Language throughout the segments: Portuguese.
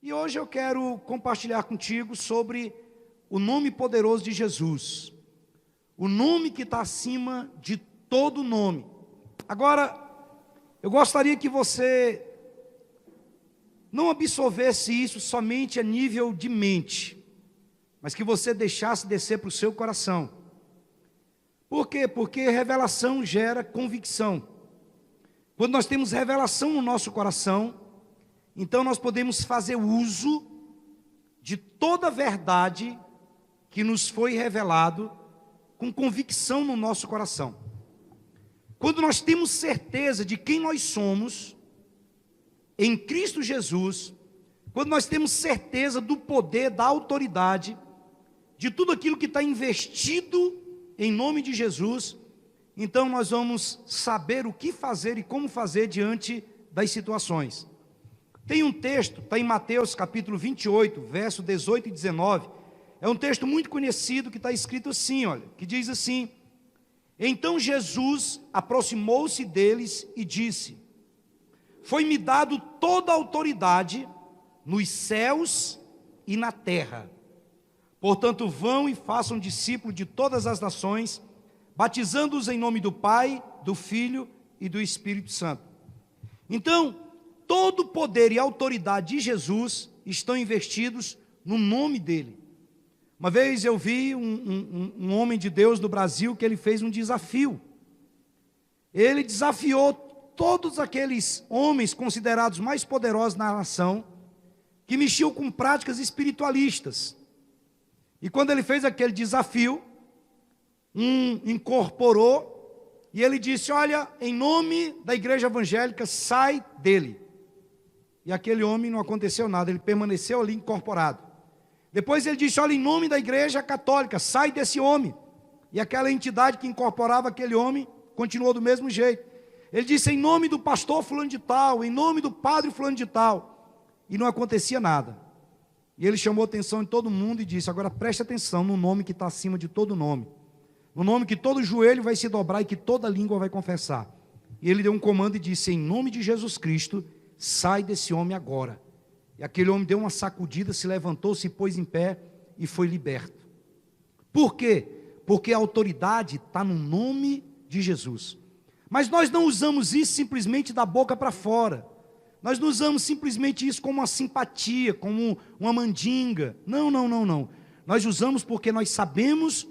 E hoje eu quero compartilhar contigo sobre o nome poderoso de Jesus. O nome que está acima de todo nome. Agora, eu gostaria que você não absorvesse isso somente a nível de mente, mas que você deixasse descer para o seu coração. Por quê? Porque revelação gera convicção. Quando nós temos revelação no nosso coração, então nós podemos fazer uso de toda a verdade que nos foi revelado com convicção no nosso coração. Quando nós temos certeza de quem nós somos em Cristo Jesus, quando nós temos certeza do poder, da autoridade, de tudo aquilo que está investido em nome de Jesus, então nós vamos saber o que fazer e como fazer diante das situações. Tem um texto, está em Mateus capítulo 28, verso 18 e 19, é um texto muito conhecido que está escrito assim, olha, que diz assim: então Jesus aproximou-se deles e disse: foi-me dado toda a autoridade nos céus e na terra. Portanto, vão e façam discípulos de todas as nações, batizando-os em nome do Pai, do Filho e do Espírito Santo. Então, todo o poder e autoridade de Jesus estão investidos no nome dele. Uma vez eu vi um homem de Deus do Brasil que ele fez um desafio. Ele desafiou todos aqueles homens considerados mais poderosos na nação, que mexiam com práticas espiritualistas. E quando ele fez aquele desafio, incorporou, e ele disse: olha, em nome da igreja evangélica, sai dele. E aquele homem não aconteceu nada, ele permaneceu ali incorporado. Depois ele disse: olha, em nome da igreja católica, sai desse homem. E aquela entidade que incorporava aquele homem continuou do mesmo jeito. Ele disse: em nome do pastor fulano de tal, em nome do padre fulano de tal. E não acontecia nada. E ele chamou a atenção de todo mundo e disse: agora preste atenção no nome que está acima de todo nome. No nome que todo joelho vai se dobrar e que toda língua vai confessar. E ele deu um comando e disse: em nome de Jesus Cristo, sai desse homem agora. E aquele homem deu uma sacudida, se levantou, se pôs em pé e foi liberto. Por quê? Porque a autoridade está no nome de Jesus. Mas nós não usamos isso simplesmente da boca para fora. Nós não usamos simplesmente isso como uma simpatia, como uma mandinga. Não. Nós usamos porque nós sabemos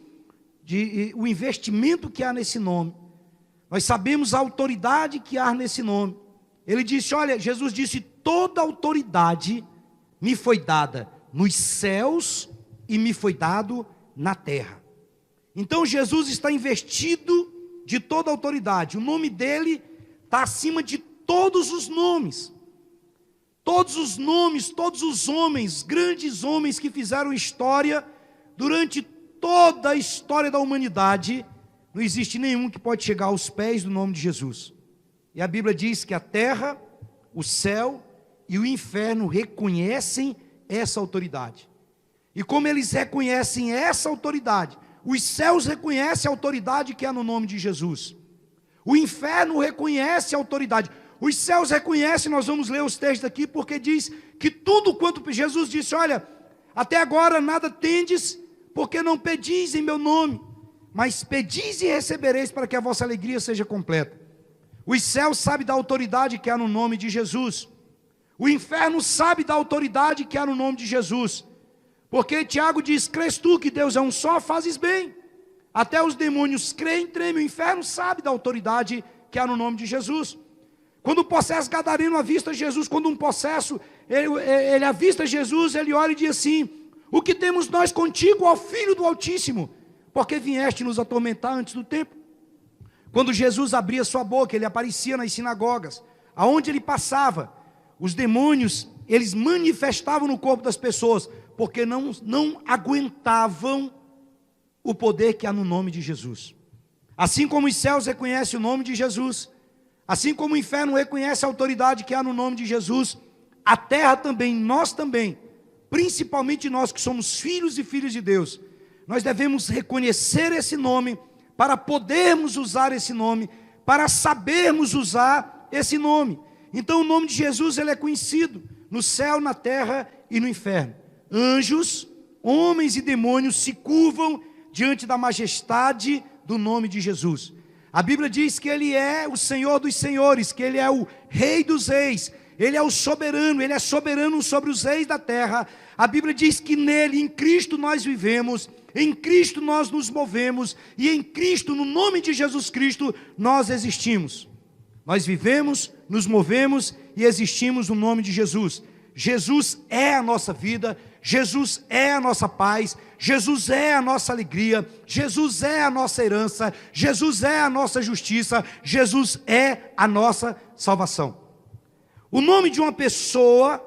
o investimento que há nesse nome. Nós sabemos a autoridade que há nesse nome. Ele disse, olha, Jesus disse: toda autoridade me foi dada nos céus e me foi dado na terra. Então Jesus está investido de toda autoridade. O nome dele está acima de todos os nomes. Todos os nomes, todos os homens, grandes homens que fizeram história, durante toda a história da humanidade, não existe nenhum que pode chegar aos pés do nome de Jesus. E a Bíblia diz que a terra, o céu e o inferno reconhecem essa autoridade. E como eles reconhecem essa autoridade, os céus reconhecem a autoridade que há no nome de Jesus. O inferno reconhece a autoridade. Os céus reconhecem, nós vamos ler os textos aqui, porque diz que tudo quanto Jesus disse: olha, até agora nada tendes, porque não pedis em meu nome, mas pedis e recebereis, para que a vossa alegria seja completa. Os céus sabem da autoridade que há no nome de Jesus. O inferno sabe da autoridade que há no nome de Jesus. Porque Tiago diz: crês tu que Deus é um só, fazes bem. Até os demônios creem, tremem. O inferno sabe da autoridade que há no nome de Jesus. Quando o possesso gadareno avista Jesus, quando um possesso, ele avista Jesus, ele olha e diz assim: o que temos nós contigo, ó Filho do Altíssimo? Porque vieste nos atormentar antes do tempo. Quando Jesus abria sua boca, ele aparecia nas sinagogas, aonde ele passava, os demônios, eles manifestavam no corpo das pessoas, porque não aguentavam o poder que há no nome de Jesus. Assim como os céus reconhecem o nome de Jesus, assim como o inferno reconhece a autoridade que há no nome de Jesus, a terra também, nós também, principalmente nós que somos filhos e filhas de Deus, nós devemos reconhecer esse nome, para podermos usar esse nome, para sabermos usar esse nome. Então o nome de Jesus, ele é conhecido no céu, na terra e no inferno. Anjos, homens e demônios se curvam diante da majestade do nome de Jesus. A Bíblia diz que Ele é o Senhor dos senhores, que Ele é o Rei dos reis, Ele é o soberano, Ele é soberano sobre os reis da terra. A Bíblia diz que nele, em Cristo, nós vivemos, em Cristo nós nos movemos, e em Cristo, no nome de Jesus Cristo, nós existimos. Nós vivemos, nos movemos e existimos no nome de Jesus. Jesus é a nossa vida, Jesus é a nossa paz, Jesus é a nossa alegria, Jesus é a nossa herança, Jesus é a nossa justiça, Jesus é a nossa salvação. O nome de uma pessoa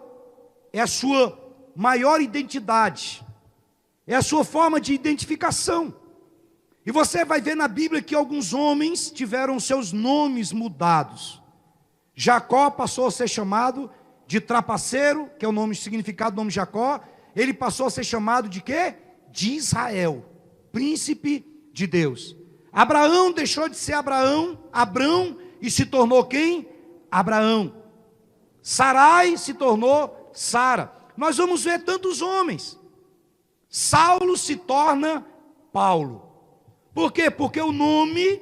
é a sua maior identidade, é a sua forma de identificação. E você vai ver na Bíblia que alguns homens tiveram seus nomes mudados. Jacó passou a ser chamado de trapaceiro, que é o significado do nome Jacó. Ele passou a ser chamado de quê? De Israel, príncipe de Deus. Abraão deixou de ser Abrão, e se tornou quem? Abraão. Sarai se tornou Sara. Nós vamos ver tantos homens. Saulo se torna Paulo. Por quê? Porque o nome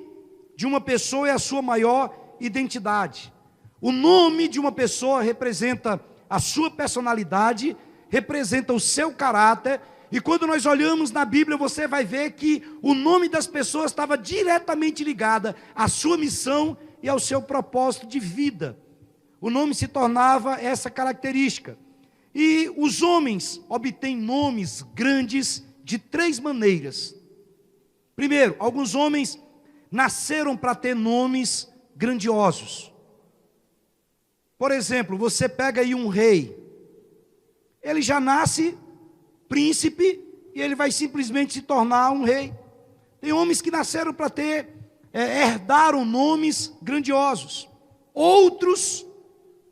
de uma pessoa é a sua maior identidade. O nome de uma pessoa representa a sua personalidade, representa o seu caráter. E quando nós olhamos na Bíblia, você vai ver que o nome das pessoas estava diretamente ligado à sua missão e ao seu propósito de vida. O nome se tornava essa característica. E os homens obtêm nomes grandes de 3 maneiras. Primeiro, alguns homens nasceram para ter nomes grandiosos. Por exemplo, você pega aí um rei. Ele já nasce príncipe e ele vai simplesmente se tornar um rei. Tem homens que nasceram para herdaram nomes grandiosos. Outros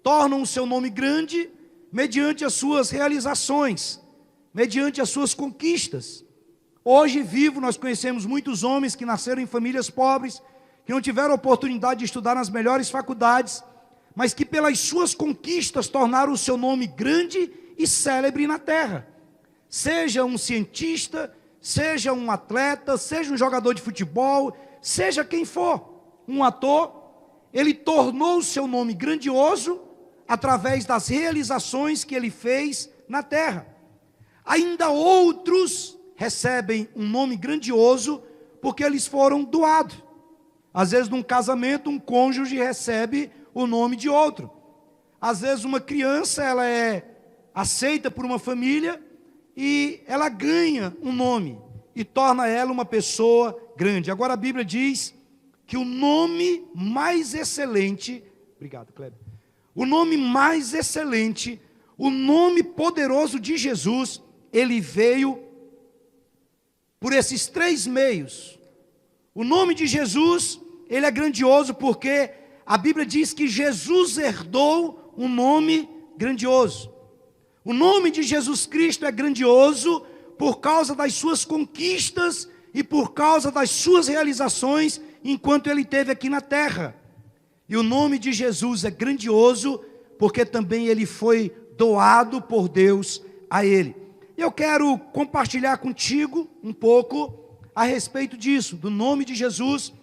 tornam o seu nome grande mediante as suas realizações, mediante as suas conquistas. Hoje vivo, nós conhecemos muitos homens que nasceram em famílias pobres, que não tiveram oportunidade de estudar nas melhores faculdades, mas que pelas suas conquistas tornaram o seu nome grande e célebre na terra. Seja um cientista, seja um atleta, seja um jogador de futebol, seja quem for, um ator, ele tornou o seu nome grandioso através das realizações que ele fez na terra. Ainda outros recebem um nome grandioso porque eles foram doados. Às vezes, num casamento, um cônjuge recebe o nome de outro. Às vezes, uma criança ela é aceita por uma família e ela ganha um nome e torna ela uma pessoa grande. Agora, a Bíblia diz que o nome mais excelente, obrigado, Kleber, o nome mais excelente, o nome poderoso de Jesus, ele veio por esses 3 meios. O nome de Jesus, ele é grandioso porque a Bíblia diz que Jesus herdou um nome grandioso. O nome de Jesus Cristo é grandioso por causa das suas conquistas e por causa das suas realizações enquanto ele esteve aqui na terra. E o nome de Jesus é grandioso porque também ele foi doado por Deus a ele. Eu quero compartilhar contigo um pouco a respeito disso, do nome de Jesus,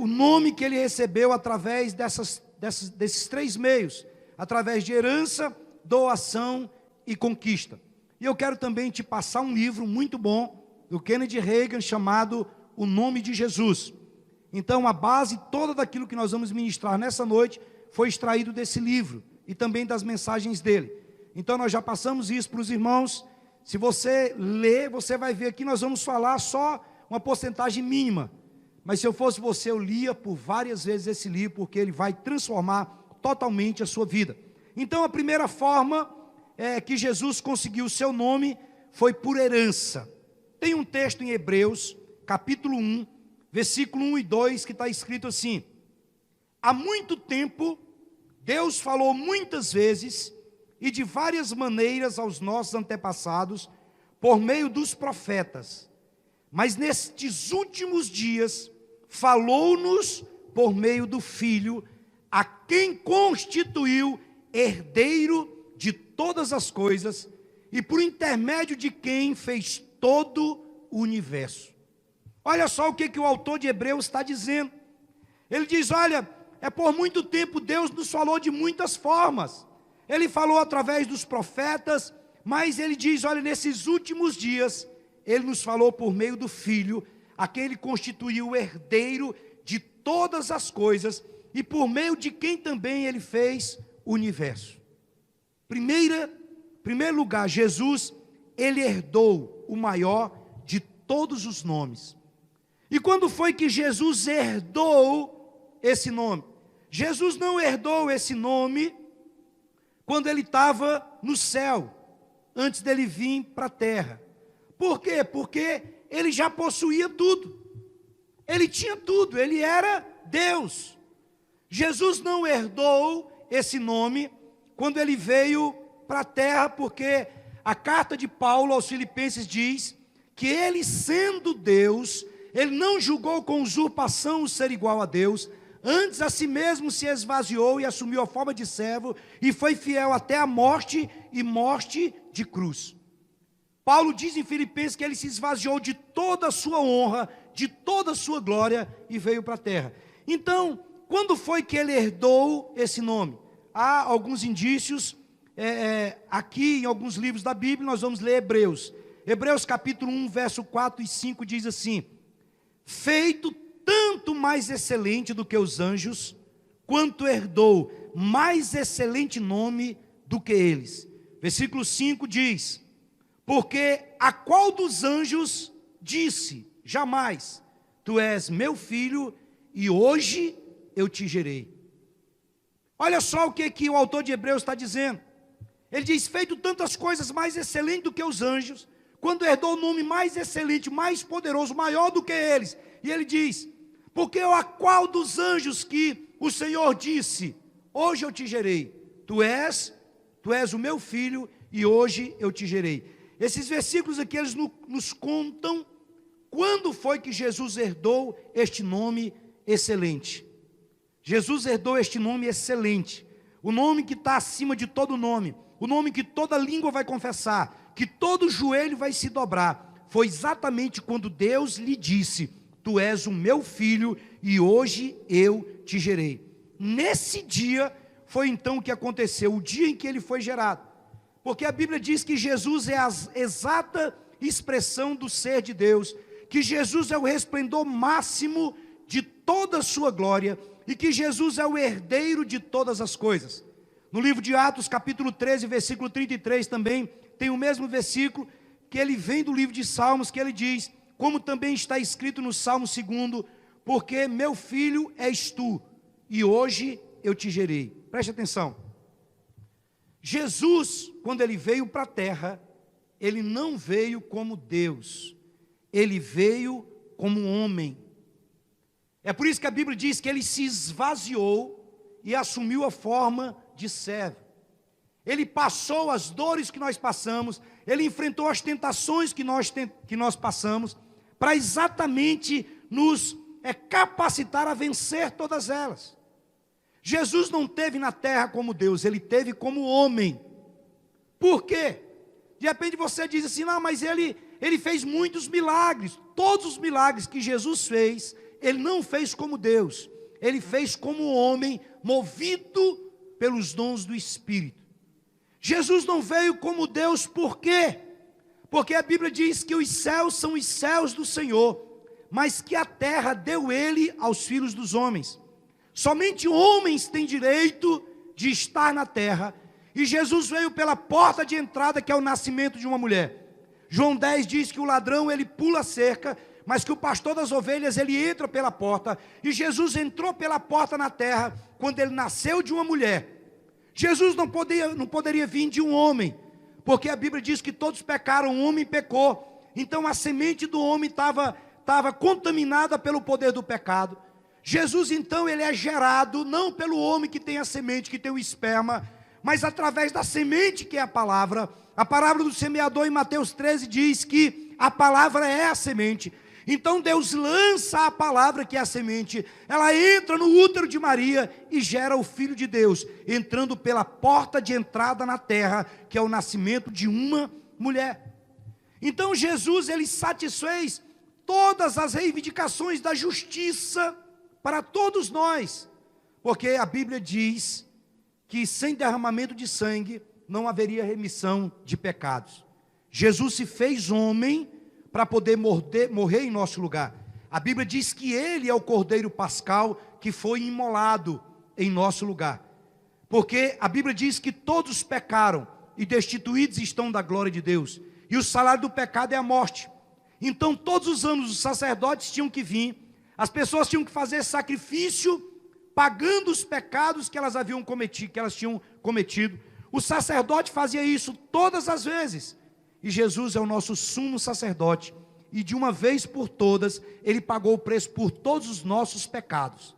o nome que ele recebeu através desses 3 meios, através de herança, doação e conquista. E eu quero também te passar um livro muito bom, do Kennedy Hagin, chamado O Nome de Jesus. Então, a base toda daquilo que nós vamos ministrar nessa noite foi extraído desse livro e também das mensagens dele. Então, nós já passamos isso para os irmãos. Se você ler, você vai ver aqui, nós vamos falar só uma porcentagem mínima. Mas se eu fosse você, eu lia por várias vezes esse livro, porque ele vai transformar totalmente a sua vida. Então, a primeira forma que Jesus conseguiu o seu nome foi por herança. Tem um texto em Hebreus, capítulo 1, versículo 1 e 2, que está escrito assim: há muito tempo, Deus falou muitas vezes e de várias maneiras aos nossos antepassados, por meio dos profetas. Mas nestes últimos dias, falou-nos por meio do Filho, a quem constituiu herdeiro de todas as coisas e por intermédio de quem fez todo o universo. Olha só o que o autor de Hebreus está dizendo. Ele diz, olha, por muito tempo Deus nos falou de muitas formas. Ele falou através dos profetas, mas ele diz, olha, nesses últimos dias, ele nos falou por meio do Filho, a quem ele constituiu o herdeiro de todas as coisas, e por meio de quem também ele fez o universo. Primeiro lugar, Jesus, ele herdou o maior de todos os nomes. E quando foi que Jesus herdou esse nome? Jesus não herdou esse nome quando ele estava no céu, antes dele vir para a terra. Por quê? Porque ele já possuía tudo. Ele tinha tudo, ele era Deus. Jesus não herdou esse nome quando ele veio para a terra, porque a carta de Paulo aos Filipenses diz que ele, sendo Deus, ele não julgou com usurpação o ser igual a Deus, antes a si mesmo se esvaziou e assumiu a forma de servo, e foi fiel até a morte, e morte de cruz. Paulo diz em Filipenses que ele se esvaziou de toda a sua honra, de toda a sua glória, e veio para a terra. Então, quando foi que ele herdou esse nome? Há alguns indícios, aqui em alguns livros da Bíblia, nós vamos ler Hebreus. Hebreus capítulo 1, verso 4 e 5 diz assim: feito tanto mais excelente do que os anjos, quanto herdou mais excelente nome do que eles. Versículo 5 diz: porque a qual dos anjos disse, jamais, tu és meu filho, e hoje eu te gerei. Olha só o que o autor de Hebreus está dizendo. Ele diz, feito tantas coisas mais excelentes do que os anjos, quando herdou o nome mais excelente, mais poderoso, maior do que eles. E ele diz, porque a qual dos anjos que o Senhor disse, hoje eu te gerei, tu és o meu filho, e hoje eu te gerei. Esses versículos aqui, eles nos contam quando foi que Jesus herdou este nome excelente. Jesus herdou este nome excelente, o nome que está acima de todo nome, o nome que toda língua vai confessar, que todo joelho vai se dobrar. Foi exatamente quando Deus lhe disse, tu és o meu filho e hoje eu te gerei. Nesse dia foi então que aconteceu, o dia em que ele foi gerado. Porque a Bíblia diz que Jesus é a exata expressão do ser de Deus, que Jesus é o resplendor máximo de toda a sua glória, e que Jesus é o herdeiro de todas as coisas. No livro de Atos, capítulo 13, versículo 33, também tem o mesmo versículo, que ele vem do livro de Salmos, que ele diz, como também está escrito no Salmo 2, porque meu filho és tu, e hoje eu te gerei. Preste atenção. Jesus, quando ele veio para a terra, ele não veio como Deus, ele veio como um homem. É por isso que a Bíblia diz que ele se esvaziou e assumiu a forma de servo. Ele passou as dores que nós passamos, ele enfrentou as tentações que nós passamos, para exatamente nos capacitar a vencer todas elas. Jesus não teve na terra como Deus, ele teve como homem. Por quê? De repente você diz assim, não, mas ele fez muitos milagres. Todos os milagres que Jesus fez, ele não fez como Deus. Ele fez como homem, movido pelos dons do Espírito. Jesus não veio como Deus, por quê? Porque a Bíblia diz que os céus são os céus do Senhor, mas que a terra deu ele aos filhos dos homens. Somente homens têm direito de estar na terra, e Jesus veio pela porta de entrada, que é o nascimento de uma mulher. João 10 diz que o ladrão, ele pula a cerca, mas que o pastor das ovelhas, ele entra pela porta, e Jesus entrou pela porta na terra, quando ele nasceu de uma mulher. Jesus não poderia vir de um homem, porque a Bíblia diz que todos pecaram, um homem pecou, então a semente do homem estava contaminada pelo poder do pecado. Jesus então, ele é gerado, não pelo homem que tem a semente, que tem o esperma, mas através da semente que é a palavra do semeador em Mateus 13 diz que a palavra é a semente. Então Deus lança a palavra, que é a semente, ela entra no útero de Maria e gera o Filho de Deus, entrando pela porta de entrada na terra, que é o nascimento de uma mulher. Então Jesus, ele satisfez todas as reivindicações da justiça para todos nós, porque a Bíblia diz que sem derramamento de sangue não haveria remissão de pecados. Jesus se fez homem para poder morrer em nosso lugar. A Bíblia diz que ele é o Cordeiro Pascal que foi imolado em nosso lugar. Porque a Bíblia diz que todos pecaram e destituídos estão da glória de Deus. E o salário do pecado é a morte. Então todos os anos os sacerdotes tinham que vir, as pessoas tinham que fazer sacrifício, pagando os pecados que elas haviam cometido, que elas tinham cometido. O sacerdote fazia isso todas as vezes. E Jesus é o nosso sumo sacerdote, e de uma vez por todas, ele pagou o preço por todos os nossos pecados.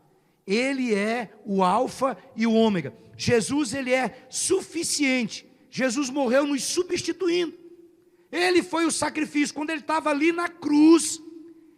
Ele é o alfa e o ômega. Jesus, ele é suficiente. Jesus morreu nos substituindo. Ele foi o sacrifício. Quando ele estava ali na cruz,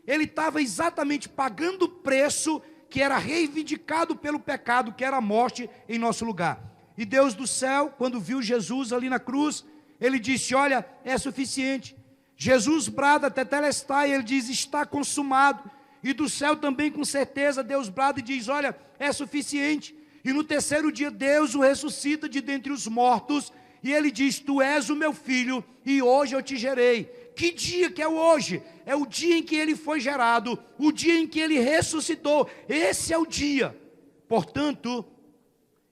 ele estava exatamente pagando o preço que era reivindicado pelo pecado, que era a morte em nosso lugar. E Deus do céu, quando viu Jesus ali na cruz, ele disse: olha, é suficiente. Jesus brada tetelestai, ele diz: está consumado. E do céu também, com certeza, Deus brada e diz: olha, é suficiente. E no terceiro dia Deus o ressuscita de dentre os mortos, e ele diz: tu és o meu filho, e hoje eu te gerei. Que dia que é o hoje? É o dia em que ele foi gerado, o dia em que ele ressuscitou. Esse é o dia. Portanto,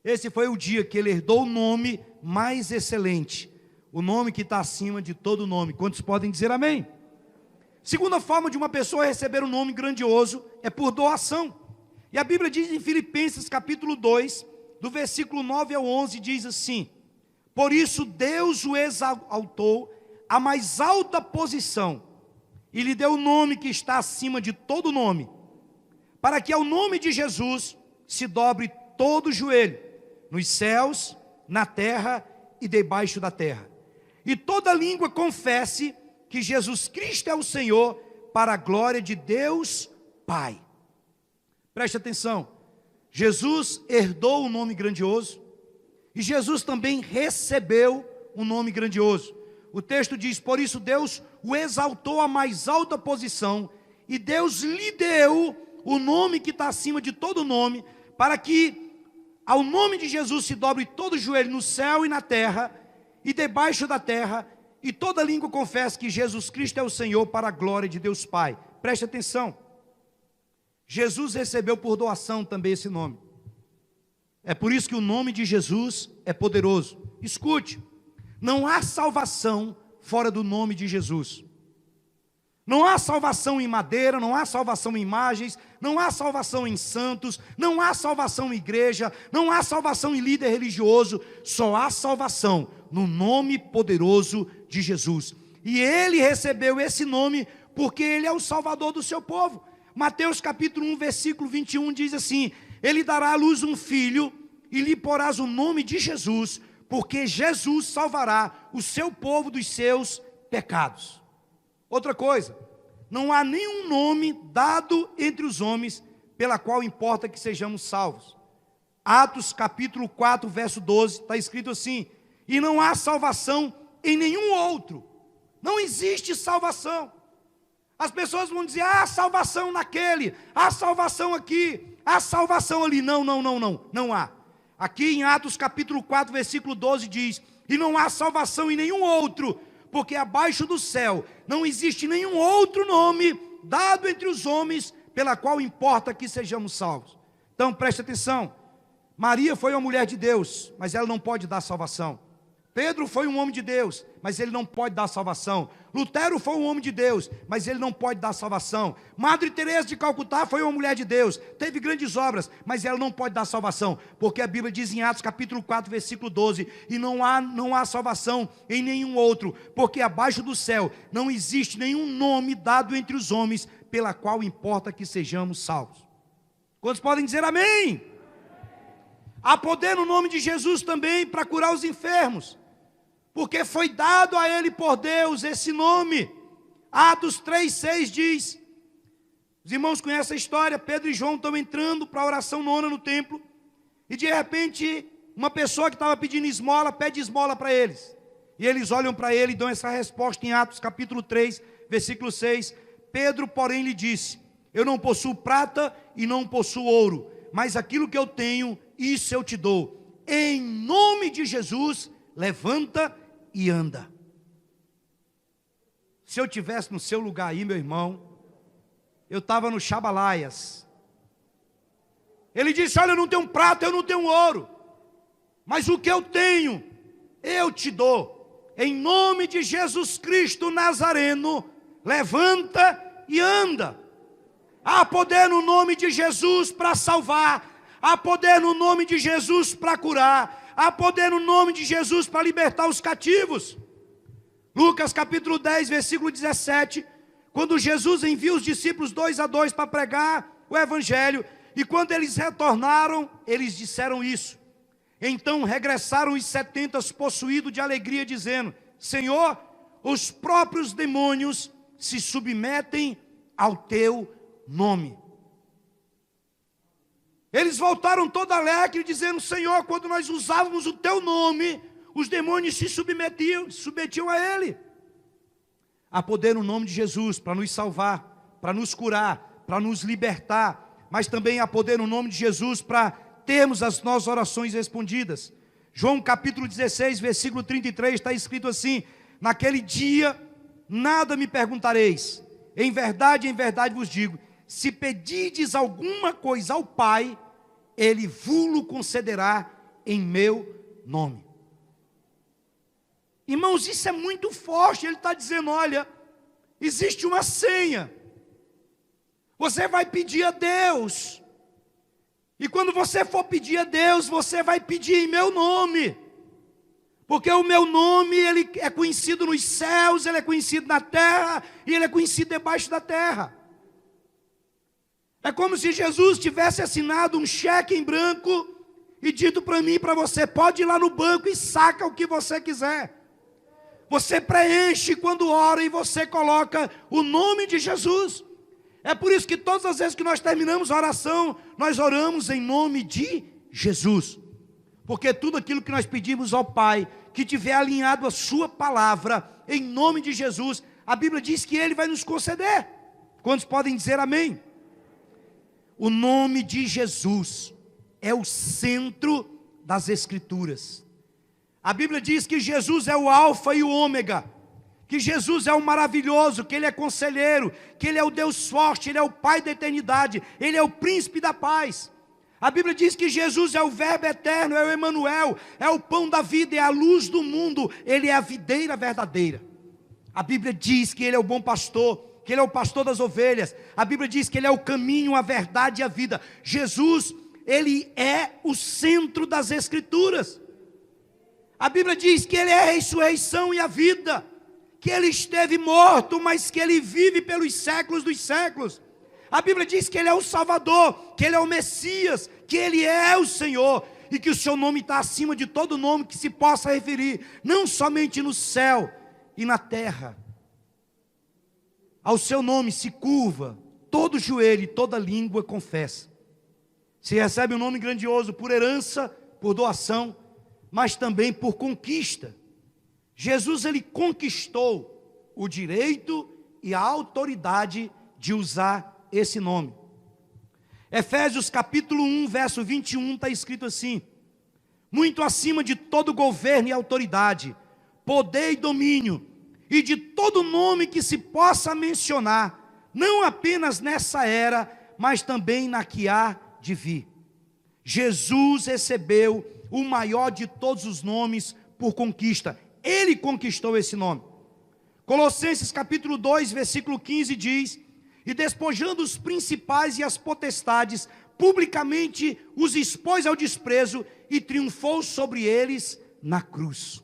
esse foi o dia que ele herdou o nome mais excelente, o nome que está acima de todo nome. Quantos podem dizer amém? Segunda forma de uma pessoa receber um nome grandioso é por doação. E a Bíblia diz em Filipenses capítulo 2, do versículo 9 ao 11, diz assim: por isso Deus o exaltou à mais alta posição, e lhe deu o nome que está acima de todo nome, para que ao nome de Jesus se dobre todo o joelho, nos céus, na terra e debaixo da terra, e toda língua confesse que Jesus Cristo é o Senhor, para a glória de Deus Pai. Preste atenção, Jesus herdou um nome grandioso, e Jesus também recebeu um nome grandioso. O texto diz: por isso Deus o exaltou à mais alta posição, e Deus lhe deu o nome que está acima de todo nome, para que ao nome de Jesus se dobre todo joelho no céu e na terra, e debaixo da terra, e toda língua confesse que Jesus Cristo é o Senhor, para a glória de Deus Pai. Preste atenção, Jesus recebeu por doação também esse nome. É por isso que o nome de Jesus é poderoso. Escute, não há salvação fora do nome de Jesus. Não há salvação em madeira, não há salvação em imagens, não há salvação em santos, não há salvação em igreja, não há salvação em líder religioso, só há salvação no nome poderoso de Jesus. E ele recebeu esse nome porque ele é o Salvador do seu povo. Mateus capítulo 1, versículo 21 diz assim: ele dará à luz um filho, e lhe porás o nome de Jesus, porque Jesus salvará o seu povo dos seus pecados. Outra coisa, não há nenhum nome dado entre os homens pela qual importa que sejamos salvos. Atos capítulo 4, verso 12, está escrito assim: e não há salvação em nenhum outro. Não existe salvação. As pessoas vão dizer: há salvação naquele, há salvação aqui, há salvação ali. Não há. Aqui em Atos capítulo 4, versículo 12 diz: e não há salvação em nenhum outro, porque abaixo do céu não existe nenhum outro nome dado entre os homens pela qual importa que sejamos salvos. Então preste atenção, Maria foi uma mulher de Deus, mas ela não pode dar salvação. Pedro foi um homem de Deus, mas ele não pode dar salvação. Lutero foi um homem de Deus, mas ele não pode dar salvação. Madre Teresa de Calcutá foi uma mulher de Deus, teve grandes obras, mas ela não pode dar salvação, porque a Bíblia diz em Atos capítulo 4, versículo 12, e não há salvação em nenhum outro, porque abaixo do céu não existe nenhum nome dado entre os homens, pela qual importa que sejamos salvos. Quantos podem dizer amém? Há poder no nome de Jesus também para curar os enfermos, porque foi dado a ele por Deus esse nome. Atos 3,6 diz Os irmãos conhecem a história. Pedro e João estão entrando para a oração nona no templo, e de repente, uma pessoa que estava pedindo esmola, pede esmola para eles. E eles olham para ele e dão essa resposta em Atos capítulo 3, versículo 6. Pedro, porém, lhe disse: eu não possuo prata e não possuo ouro, mas aquilo que eu tenho, isso eu te dou. Em nome de Jesus, levanta e anda. Se eu tivesse no seu lugar aí, meu irmão, eu estava no Chabalaias. Ele disse: olha, eu não tenho prata, eu não tenho ouro, mas o que eu tenho, eu te dou. Em nome de Jesus Cristo Nazareno, levanta e anda. Há poder no nome de Jesus para salvar. Há poder no nome de Jesus para curar. Há poder no nome de Jesus para libertar os cativos. Lucas capítulo 10, versículo 17. Quando Jesus envia os discípulos 2 a 2 para pregar o evangelho, e quando eles retornaram, eles disseram isso. Então regressaram os 70 possuídos de alegria, dizendo: Senhor, os próprios demônios se submetem ao teu nome. Eles voltaram todo alegres, dizendo: Senhor, quando nós usávamos o teu nome, os demônios se submetiam a ele. Há poder no nome de Jesus para nos salvar, para nos curar, para nos libertar, mas também há poder no nome de Jesus para termos as nossas orações respondidas. João capítulo 16, versículo 33, está escrito assim: naquele dia nada me perguntareis, em verdade vos digo, se pedirdes alguma coisa ao Pai, Ele vos concederá em meu nome. Irmãos, isso é muito forte. Ele está dizendo: olha, existe uma senha, você vai pedir a Deus, e quando você for pedir a Deus, você vai pedir em meu nome, porque o meu nome, ele é conhecido nos céus, ele é conhecido na terra, e ele é conhecido debaixo da terra. É como se Jesus tivesse assinado um cheque em branco e dito para mim e para você: pode ir lá no banco e saca o que você quiser. Você preenche quando ora e você coloca o nome de Jesus. É por isso que todas as vezes que nós terminamos a oração, nós oramos em nome de Jesus. Porque tudo aquilo que nós pedimos ao Pai, que tiver alinhado a sua palavra, em nome de Jesus, a Bíblia diz que Ele vai nos conceder. Quantos podem dizer amém? O nome de Jesus é o centro das Escrituras. A Bíblia diz que Jesus é o alfa e o ômega, que Jesus é o maravilhoso, que Ele é conselheiro, que Ele é o Deus forte, Ele é o Pai da eternidade, Ele é o príncipe da paz. A Bíblia diz que Jesus é o verbo eterno, é o Emanuel, é o pão da vida, é a luz do mundo, Ele é a videira verdadeira. A Bíblia diz que Ele é o bom pastor, que Ele é o pastor das ovelhas. A Bíblia diz que Ele é o caminho, a verdade e a vida. Jesus, Ele é o centro das Escrituras. A Bíblia diz que Ele é a ressurreição e a vida, que Ele esteve morto, mas que Ele vive pelos séculos dos séculos. A Bíblia diz que Ele é o Salvador, que Ele é o Messias, que Ele é o Senhor, e que o seu nome está acima de todo nome que se possa referir, não somente no céu e na terra. Ao seu nome se curva todo joelho e toda língua confessa. Se recebe um nome grandioso por herança, por doação, mas também por conquista. Jesus, Ele conquistou o direito e a autoridade de usar esse nome. Efésios capítulo 1, verso 21, está escrito assim: muito acima de todo governo e autoridade, poder e domínio, e de todo nome que se possa mencionar, não apenas nessa era, mas também na que há de vir. Jesus recebeu o maior de todos os nomes por conquista. Ele conquistou esse nome. Colossenses capítulo 2, versículo 15 diz: e despojando os principais e as potestades, publicamente os expôs ao desprezo e triunfou sobre eles na cruz.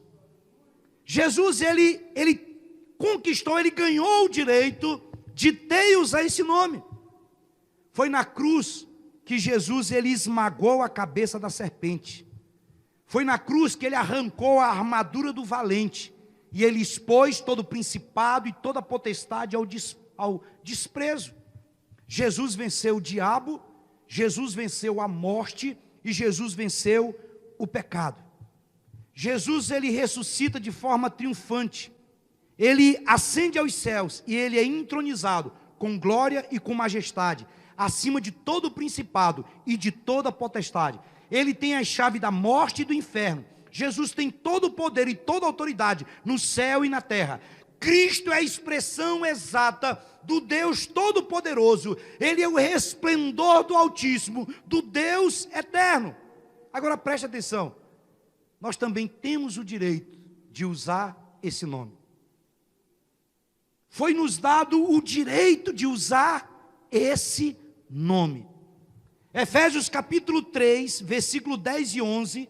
Jesus, ele conquistou, ele ganhou o direito de ter e usar esse nome. Foi na cruz que Jesus, ele esmagou a cabeça da serpente. Foi na cruz que ele arrancou a armadura do valente, e ele expôs todo o principado e toda a potestade ao desprezo. Jesus venceu o diabo, Jesus venceu a morte e Jesus venceu o pecado. Jesus, ele ressuscita de forma triunfante. Ele ascende aos céus e ele é entronizado com glória e com majestade, acima de todo o principado e de toda a potestade. Ele tem a chave da morte e do inferno. Jesus tem todo o poder e toda a autoridade no céu e na terra. Cristo é a expressão exata do Deus Todo-Poderoso. Ele é o resplendor do Altíssimo, do Deus Eterno. Agora preste atenção, nós também temos o direito de usar esse nome. Foi nos dado o direito de usar esse nome. Efésios capítulo 3, versículo 10 e 11,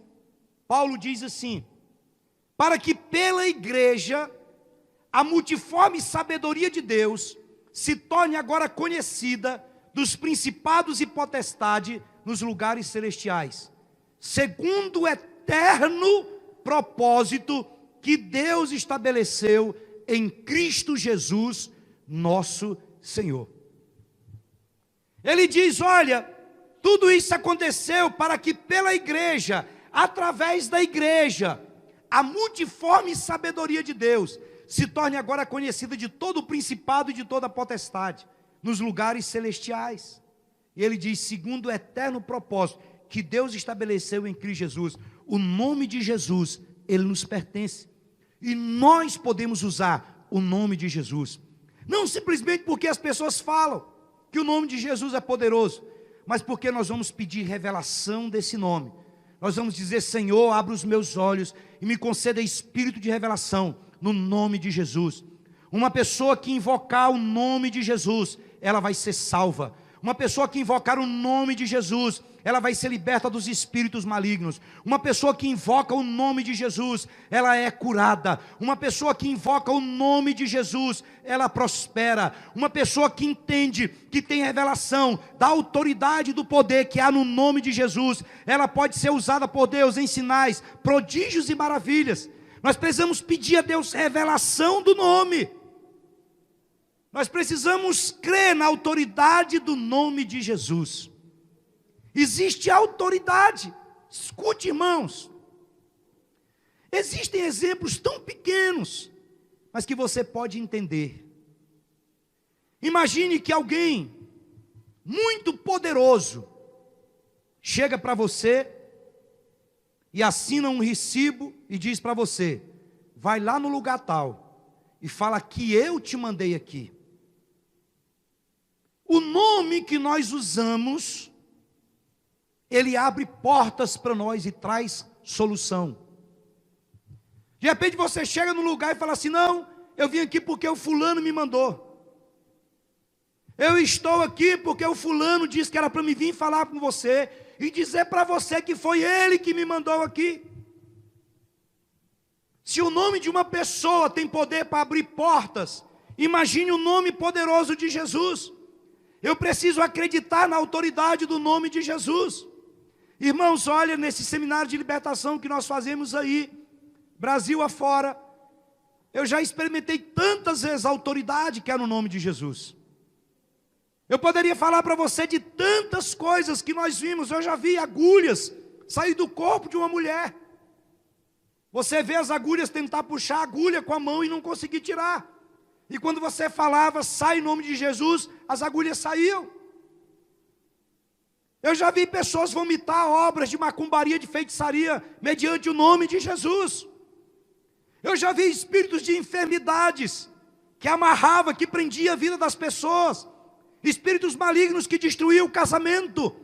Paulo diz assim: para que pela igreja a multiforme sabedoria de Deus se torne agora conhecida dos principados e potestades nos lugares celestiais, segundo o eterno propósito que Deus estabeleceu em Cristo Jesus, nosso Senhor. Ele diz, olha, tudo isso aconteceu para que pela igreja, através da igreja, a multiforme sabedoria de Deus se torne agora conhecida de todo o principado e de toda a potestade, nos lugares celestiais. E ele diz, segundo o eterno propósito que Deus estabeleceu em Cristo Jesus, o nome de Jesus, ele nos pertence. E nós podemos usar o nome de Jesus, não simplesmente porque as pessoas falam que o nome de Jesus é poderoso, mas porque nós vamos pedir revelação desse nome. Nós vamos dizer, Senhor, abra os meus olhos e me conceda espírito de revelação no nome de Jesus. Uma pessoa que invocar o nome de Jesus, ela vai ser salva. Uma pessoa que invocar o nome de Jesus, ela vai ser liberta dos espíritos malignos. Uma pessoa que invoca o nome de Jesus, ela é curada. Uma pessoa que invoca o nome de Jesus, ela prospera. Uma pessoa que entende, que tem revelação da autoridade e do poder que há no nome de Jesus, ela pode ser usada por Deus em sinais, prodígios e maravilhas. Nós precisamos pedir a Deus revelação do nome. Nós precisamos crer na autoridade do nome de Jesus. Existe autoridade. Escute, irmãos. Existem exemplos tão pequenos, mas que você pode entender. Imagine que alguém muito poderoso chega para você e assina um recibo e diz para você, vai lá no lugar tal e fala que eu te mandei aqui. O nome que nós usamos, ele abre portas para nós e traz solução. De repente você chega no lugar e fala assim, não, eu vim aqui porque o fulano me mandou. Eu estou aqui porque o fulano disse que era para me vir falar com você e dizer para você que foi ele que me mandou aqui. Se o nome de uma pessoa tem poder para abrir portas, imagine o nome poderoso de Jesus. Eu preciso acreditar na autoridade do nome de Jesus. Irmãos, olha, nesse seminário de libertação que nós fazemos aí, Brasil afora, eu já experimentei tantas vezes a autoridade que é no nome de Jesus. Eu poderia falar para você de tantas coisas que nós vimos. Eu já vi agulhas sair do corpo de uma mulher. Você vê as agulhas tentar puxar a agulha com a mão e não conseguir tirar. E quando você falava, sai em nome de Jesus, as agulhas saíam. Eu já vi pessoas vomitar obras de macumbaria, de feitiçaria, mediante o nome de Jesus. Eu já vi espíritos de enfermidades, que amarrava, que prendia a vida das pessoas. Espíritos malignos que destruíam o casamento.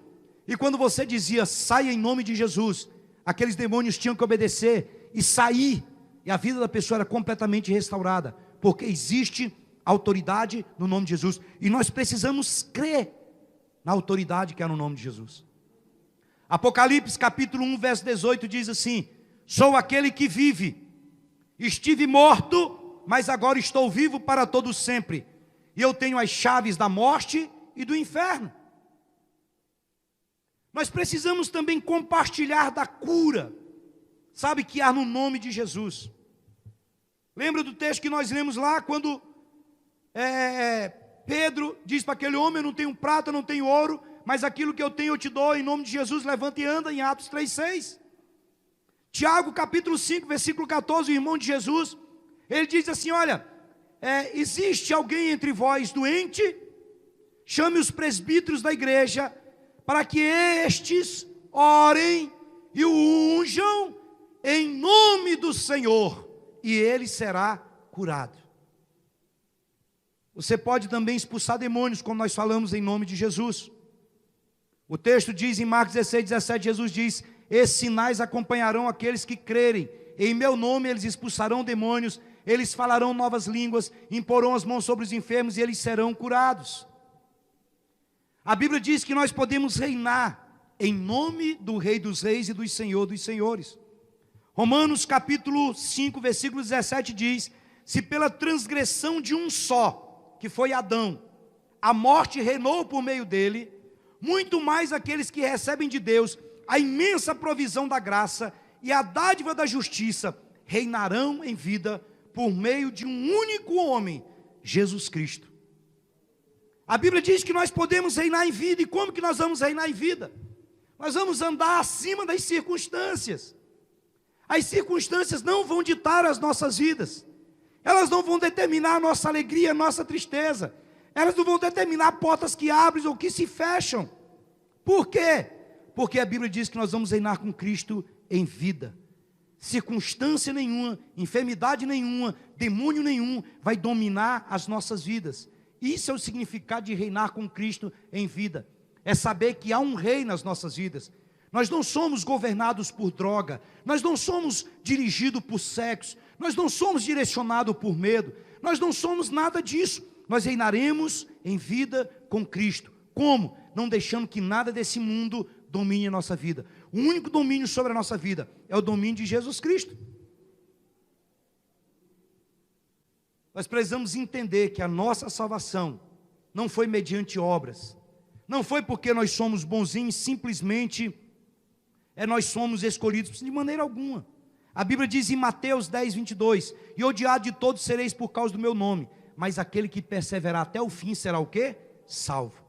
E quando você dizia, saia em nome de Jesus, aqueles demônios tinham que obedecer e sair. E a vida da pessoa era completamente restaurada. Porque existe autoridade no nome de Jesus. E nós precisamos crer na autoridade que há no nome de Jesus. Apocalipse capítulo 1, verso 18 diz assim, sou aquele que vive, estive morto, mas agora estou vivo para todo sempre. E eu tenho as chaves da morte e do inferno. Nós precisamos também compartilhar da cura, sabe, que há no nome de Jesus. Lembra do texto que nós lemos lá, quando Pedro diz para aquele homem: eu não tenho prata, eu não tenho ouro, mas aquilo que eu tenho eu te dou, em nome de Jesus, levanta e anda, em Atos 3,6. Tiago capítulo 5, versículo 14, o irmão de Jesus, ele diz assim: olha, existe alguém entre vós doente? Chame os presbíteros da igreja, para que estes orem e o unjam em nome do Senhor, e ele será curado. Você pode também expulsar demônios, como nós falamos, em nome de Jesus. O texto diz em Marcos 16, 17, Jesus diz: esses sinais acompanharão aqueles que crerem, em meu nome eles expulsarão demônios, eles falarão novas línguas, imporão as mãos sobre os enfermos e eles serão curados. A Bíblia diz que nós podemos reinar em nome do Rei dos Reis e do Senhor dos Senhores. Romanos capítulo 5, versículo 17 diz: se pela transgressão de um só, que foi Adão, a morte reinou por meio dele, muito mais aqueles que recebem de Deus a imensa provisão da graça e a dádiva da justiça reinarão em vida por meio de um único homem, Jesus Cristo. A Bíblia diz que nós podemos reinar em vida. E como que nós vamos reinar em vida? Nós vamos andar acima das circunstâncias. As circunstâncias não vão ditar as nossas vidas. Elas não vão determinar a nossa alegria, a nossa tristeza. Elas não vão determinar portas que abrem ou que se fecham. Por quê? Porque a Bíblia diz que nós vamos reinar com Cristo em vida. Circunstância nenhuma, enfermidade nenhuma, demônio nenhum vai dominar as nossas vidas. Isso é o significado de reinar com Cristo em vida. É saber que há um rei nas nossas vidas. Nós não somos governados por droga. Nós não somos dirigidos por sexo. Nós não somos direcionados por medo. Nós não somos nada disso. Nós reinaremos em vida com Cristo. Como? Não deixando que nada desse mundo domine a nossa vida. O único domínio sobre a nossa vida é o domínio de Jesus Cristo. Nós precisamos entender que a nossa salvação não foi mediante obras. Não foi porque nós somos bonzinhos, simplesmente nós somos escolhidos, de maneira alguma. A Bíblia diz em Mateus 10, 22, e odiado de todos sereis por causa do meu nome, mas aquele que perseverar até o fim será o quê? Salvo.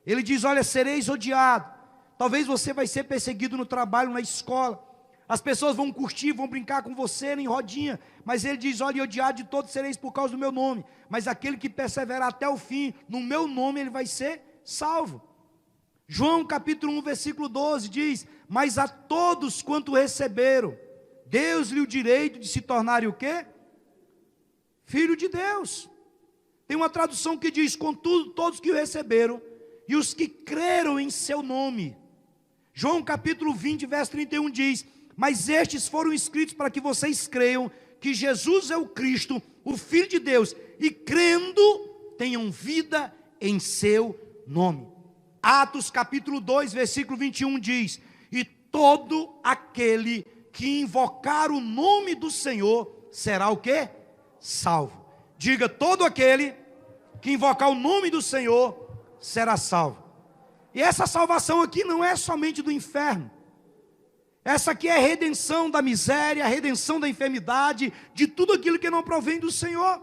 Ele diz: olha, sereis odiado. Talvez você vai ser perseguido no trabalho, na escola. As pessoas vão curtir, vão brincar com você em rodinha. Mas ele diz: olha, odiado de todos sereis por causa do meu nome. Mas aquele que perseverar até o fim, no meu nome, ele vai ser salvo. João capítulo 1, versículo 12 diz: mas a todos quanto receberam, Deus-lhe o direito de se tornarem o quê? Filho de Deus. Tem uma tradução que diz: contudo, todos que o receberam, e os que creram em seu nome. João capítulo 20, verso 31 diz: mas estes foram escritos para que vocês creiam que Jesus é o Cristo, o Filho de Deus, e crendo, tenham vida em seu nome. Atos capítulo 2, versículo 21 diz: e todo aquele que invocar o nome do Senhor, será o quê? Salvo. Diga: todo aquele que invocar o nome do Senhor, será salvo. E essa salvação aqui não é somente do inferno. Essa aqui é a redenção da miséria, a redenção da enfermidade, de tudo aquilo que não provém do Senhor.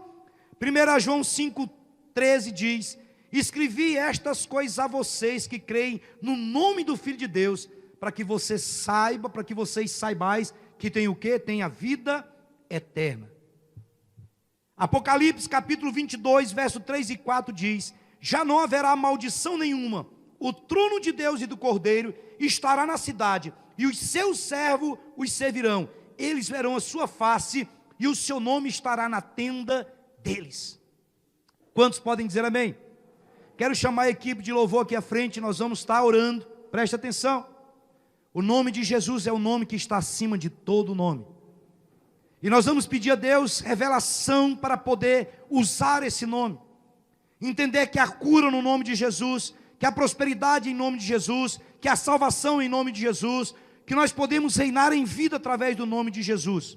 1 João 5,13 diz: escrevi estas coisas a vocês que creem no nome do Filho de Deus, para que você saiba, para que vocês saibais que tem o quê? Tem a vida eterna. Apocalipse capítulo 22, verso 3 e 4 diz: já não haverá maldição nenhuma, o trono de Deus e do Cordeiro estará na cidade, e os seus servos os servirão, eles verão a sua face, e o seu nome estará na tenda deles. Quantos podem dizer amém? Quero chamar a equipe de louvor aqui à frente, nós vamos estar orando, preste atenção. O nome de Jesus é o nome que está acima de todo nome. E nós vamos pedir a Deus revelação para poder usar esse nome. Entender que há cura no nome de Jesus, que há prosperidade em nome de Jesus, que há salvação em nome de Jesus, que nós podemos reinar em vida através do nome de Jesus.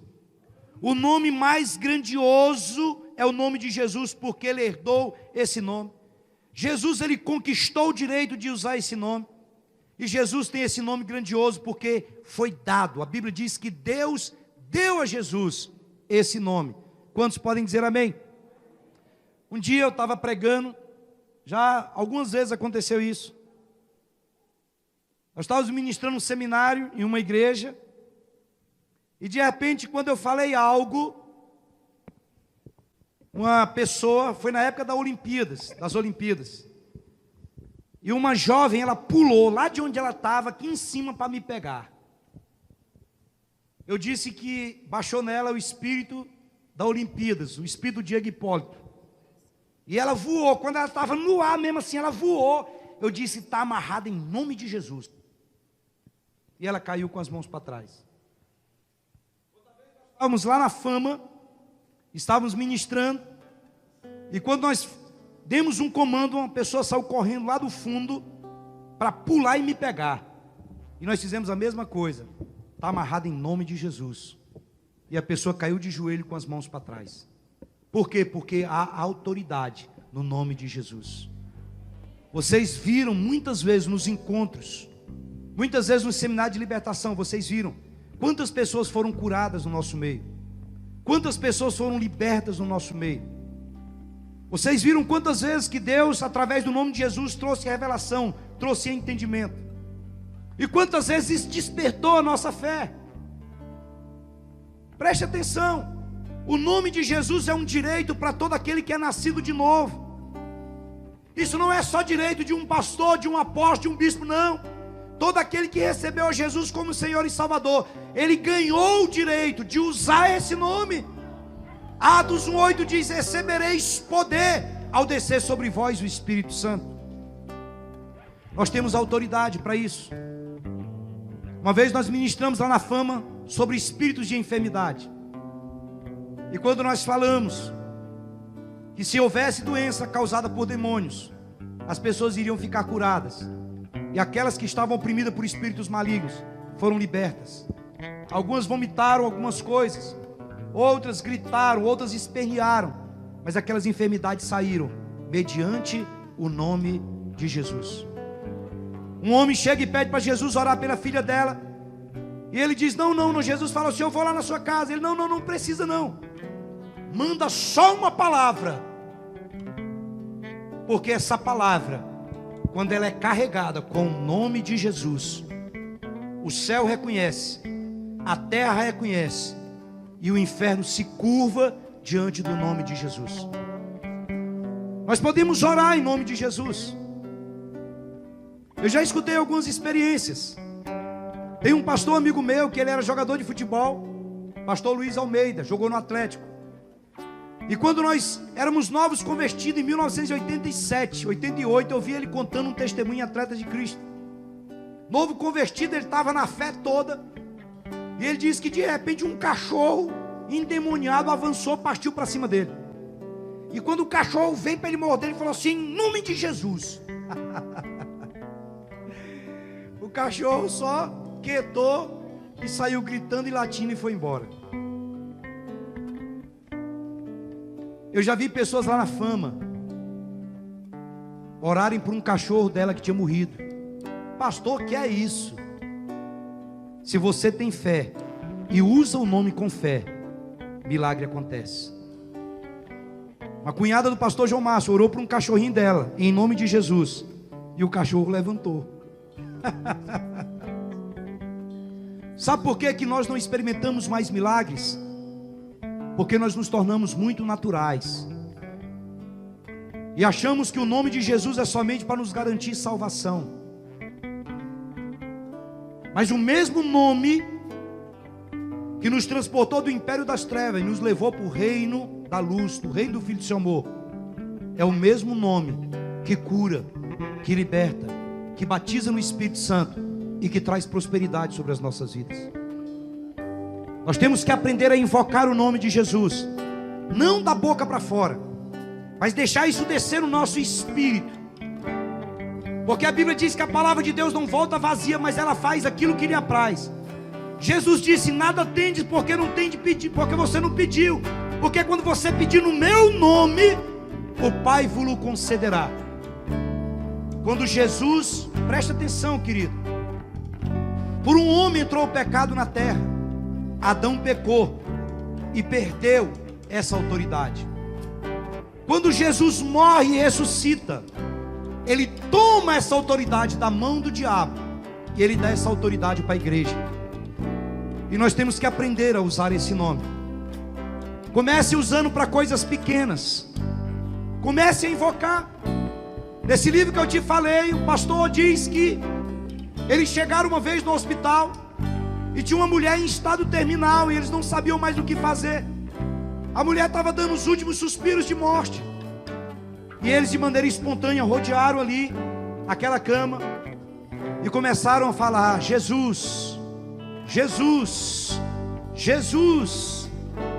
O nome mais grandioso é o nome de Jesus, porque ele herdou esse nome. Jesus, ele conquistou o direito de usar esse nome. E Jesus tem esse nome grandioso porque foi dado. A Bíblia diz que Deus deu a Jesus esse nome. Quantos podem dizer amém? Um dia eu estava pregando Já algumas vezes aconteceu isso. Nós estávamos ministrando um seminário em uma igreja, e de repente, quando eu falei algo, uma pessoa, foi na época das Olimpíadas, e uma jovem, ela pulou lá de onde ela estava, aqui em cima, para me pegar. Eu disse que baixou nela o espírito das Olimpíadas, o espírito do Diego Hipólito. E ela voou, quando ela estava no ar mesmo assim, ela voou. Eu disse, está amarrada em nome de Jesus. E ela caiu com as mãos para trás. Estávamos lá na Fama, estávamos ministrando, e quando nós demos um comando, uma pessoa saiu correndo lá do fundo, para pular e me pegar. E nós fizemos a mesma coisa. Está amarrada em nome de Jesus. E a pessoa caiu de joelho com as mãos para trás. Por quê? Porque há autoridade no nome de Jesus. Vocês viram muitas vezes nos encontros, muitas vezes no seminário de libertação, vocês viram quantas pessoas foram curadas no nosso meio, quantas pessoas foram libertas no nosso meio. Vocês viram quantas vezes que Deus, através do nome de Jesus, trouxe revelação, trouxe entendimento, e quantas vezes isso despertou a nossa fé. Preste atenção. O nome de Jesus é um direito para todo aquele que é nascido de novo. Isso não é só direito de um pastor, de um apóstolo, de um bispo, não. Todo aquele que recebeu a Jesus como Senhor e Salvador, ele ganhou o direito de usar esse nome. Atos 1:8 diz, recebereis poder ao descer sobre vós o Espírito Santo. Nós temos autoridade para isso. Uma vez nós ministramos lá na Fama sobre espíritos de enfermidade. E quando nós falamos que se houvesse doença causada por demônios, as pessoas iriam ficar curadas, e aquelas que estavam oprimidas por espíritos malignos foram libertas. Algumas vomitaram algumas coisas, outras gritaram, outras espernearam, mas aquelas enfermidades saíram mediante o nome de Jesus. Um homem chega e pede para Jesus orar pela filha dela, e ele diz, não, Jesus fala assim, eu vou lá na sua casa. Ele, não precisa não, manda só uma palavra, porque essa palavra, quando ela é carregada com o nome de Jesus, o céu reconhece, a terra reconhece, e o inferno se curva diante do nome de Jesus. Nós podemos orar em nome de Jesus. Eu já escutei algumas experiências. Tem um pastor amigo meu, que ele era jogador de futebol, pastor Luiz Almeida, jogou no Atlético. E quando nós éramos novos convertidos em 1987, 88, eu vi ele contando um testemunho em Atletas de Cristo. Novo convertido, ele estava na fé toda, e ele disse que de repente um cachorro endemoniado avançou, partiu para cima dele. E quando o cachorro veio para ele morder, ele falou assim, em nome de Jesus. O cachorro só quietou e saiu gritando e latindo e foi embora. Eu já vi pessoas lá na Fama orarem por um cachorro dela que tinha morrido. Pastor, que é isso? Se você tem fé e usa o nome com fé, milagre acontece. Uma cunhada do pastor João Márcio orou por um cachorrinho dela, em nome de Jesus, e o cachorro levantou. Sabe por que nós não experimentamos mais milagres? Porque nós nos tornamos muito naturais e achamos que o nome de Jesus é somente para nos garantir salvação. Mas o mesmo nome que nos transportou do império das trevas e nos levou para o reino da luz, do reino do Filho do seu amor, é o mesmo nome que cura, que liberta, que batiza no Espírito Santo e que traz prosperidade sobre as nossas vidas. Nós temos que aprender a invocar o nome de Jesus, não da boca para fora, mas deixar isso descer no nosso espírito, porque a Bíblia diz que a palavra de Deus não volta vazia, mas ela faz aquilo que lhe apraz. Jesus disse, nada tendes porque não tem de pedir, porque você não pediu, porque quando você pedir no meu nome, o Pai vos concederá. Quando Jesus, presta atenção querido, por um homem entrou o pecado na terra. Adão pecou e perdeu essa autoridade. Quando Jesus morre e ressuscita, ele toma essa autoridade da mão do diabo e ele dá essa autoridade para a igreja. E nós temos que aprender a usar esse nome. Comece usando para coisas pequenas. Comece a invocar. Nesse livro que eu te falei, o pastor diz que eles chegaram uma vez no hospital e tinha uma mulher em estado terminal e eles não sabiam mais o que fazer. A mulher estava dando os últimos suspiros de morte. E eles, de maneira espontânea, rodearam ali aquela cama e começaram a falar: Jesus, Jesus, Jesus,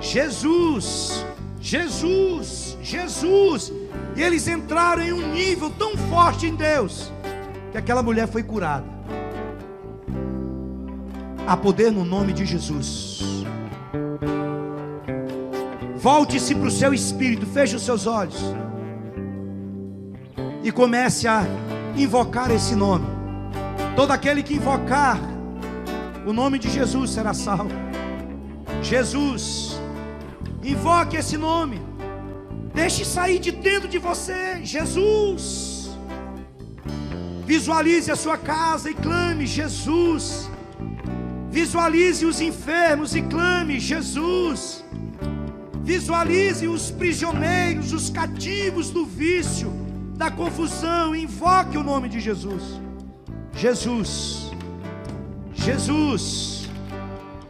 Jesus, Jesus, Jesus. E eles entraram em um nível tão forte em Deus que aquela mulher foi curada. Há poder no nome de Jesus. Volte-se para o seu espírito, feche os seus olhos e comece a invocar esse nome. Todo aquele que invocar o nome de Jesus será salvo. Jesus, invoque esse nome. Deixe sair de dentro de você, Jesus. Visualize a sua casa e clame: Jesus. Visualize os enfermos e clame: Jesus. Visualize os prisioneiros, os cativos do vício, da confusão. Invoque o nome de Jesus. Jesus, Jesus,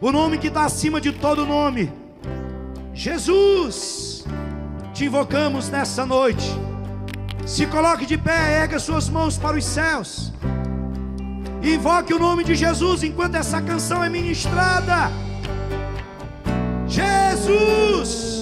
o nome que está acima de todo nome. Jesus, te invocamos nessa noite. Se coloque de pé, erga suas mãos para os céus. Invoque o nome de Jesus enquanto essa canção é ministrada. Jesus,